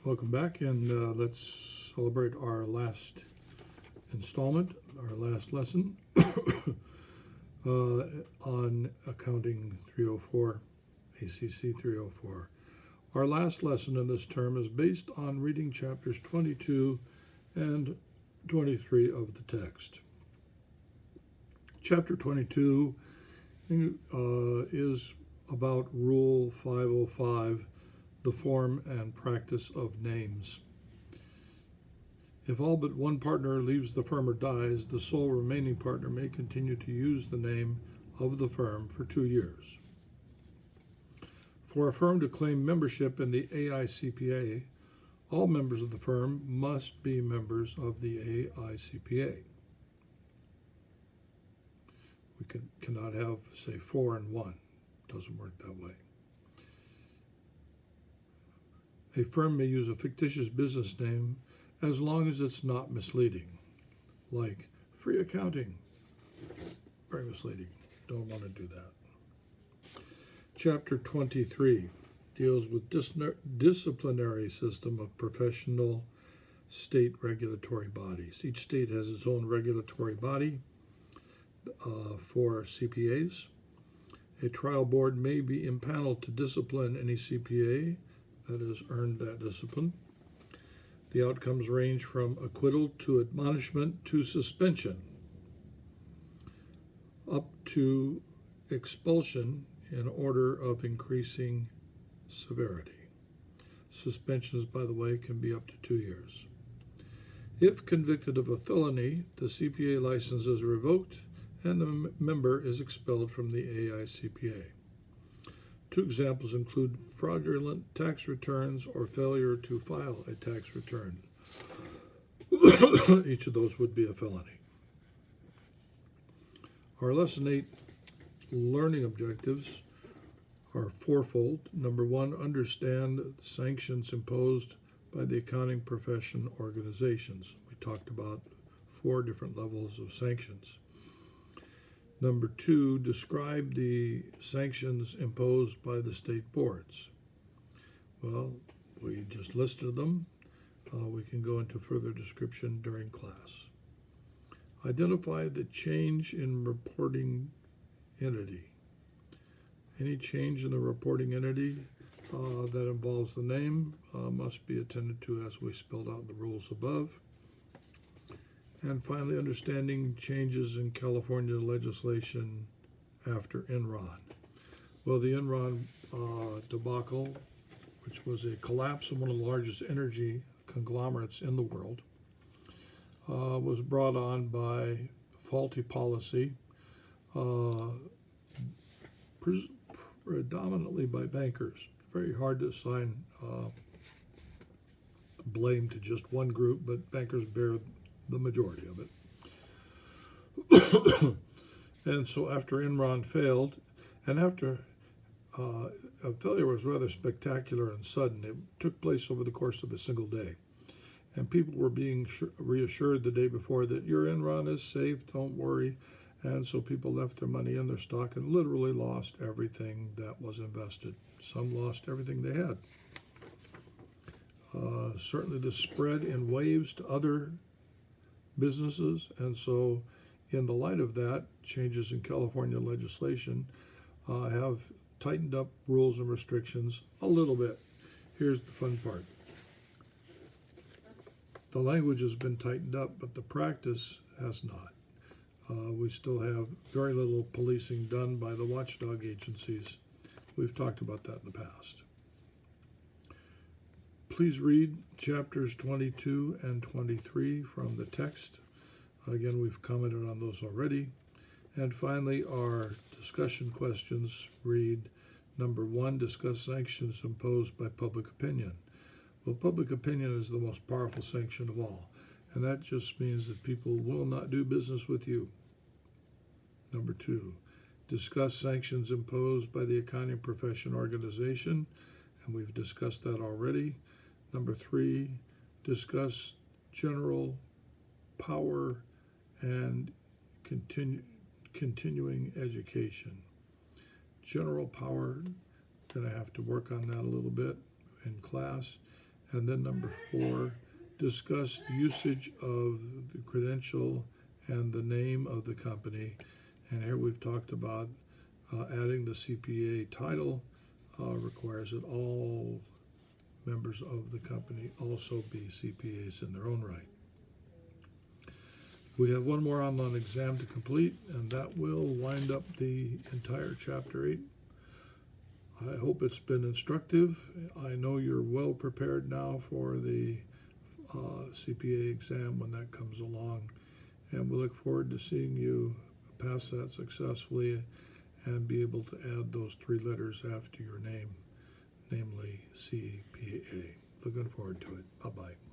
Welcome back, and let's celebrate our last installment, our last lesson on Accounting 304, ACC304. Our last lesson in this term is based on reading chapters 22 and 23 of the text. Chapter 22 is about Rule 505, the form and practice of names. If all but one partner leaves the firm or dies, the sole remaining partner may continue to use the name of the firm for 2 years. For a firm to claim membership in the AICPA, all members of the firm must be members of the AICPA. We cannot have, say, 4 and 1. It doesn't work that way. A firm may use a fictitious business name as long as it's not misleading, like free accounting. Very misleading. Don't want to do that. Chapter 23 deals with disciplinary system of professional state regulatory bodies. Each state has its own regulatory body for CPAs. A trial board may be impaneled to discipline any CPA that has earned that discipline. The outcomes range from acquittal to admonishment to suspension, up to expulsion in order of increasing severity. Suspensions, by the way, can be up to 2 years. If convicted of a felony, the CPA license is revoked and the member is expelled from the AICPA. 2 examples include fraudulent tax returns or failure to file a tax return. Each of those would be a felony. Our Lesson 8 learning objectives are fourfold. Number 1, understand sanctions imposed by the accounting profession organizations. We talked about 4 different levels of sanctions. Number 2, describe the sanctions imposed by the state boards. Well, we just listed them. We can go into further description during class. Identify the change in reporting entity. Any change in the reporting entity that involves the name must be attended to as we spelled out in the rules above. And finally, understanding changes in California legislation after Enron. Well, the Enron debacle, which was a collapse of one of the largest energy conglomerates in the world, was brought on by faulty policy, predominantly by bankers. Very hard to assign blame to just one group, but bankers bear the majority of it. And so after Enron failed, and after a failure was rather spectacular and sudden, it took place over the course of a single day. And people were being reassured the day before that your Enron is safe, don't worry. And so people left their money in their stock and literally lost everything that was invested. Some lost everything they had. Certainly this spread in waves to other businesses, and so in the light of that, changes in California legislation have tightened up rules and restrictions a little bit. Here's the fun part. The language has been tightened up, but the practice has not. We still have very little policing done by the watchdog agencies. We've talked about that in the past. Please read chapters 22 and 23 from the text. Again, we've commented on those already. And finally, our discussion questions read, number 1, discuss sanctions imposed by public opinion. Well, public opinion is the most powerful sanction of all, and that just means that people will not do business with you. Number 2, discuss sanctions imposed by the accounting profession organization, and we've discussed that already. Number 3, discuss general power and continuing education. General power, going to have to work on that a little bit in class. And then number 4, discuss usage of the credential and the name of the company. And here we've talked about adding the CPA title requires that all members of the company also be CPAs in their own right. We have one more online exam to complete, and that will wind up the entire Chapter 8. I hope it's been instructive. I know you're well prepared now for the CPA exam when that comes along, and we look forward to seeing you pass that successfully and be able to add those 3 letters after your name, namely CPA. Looking forward to it. Bye-bye.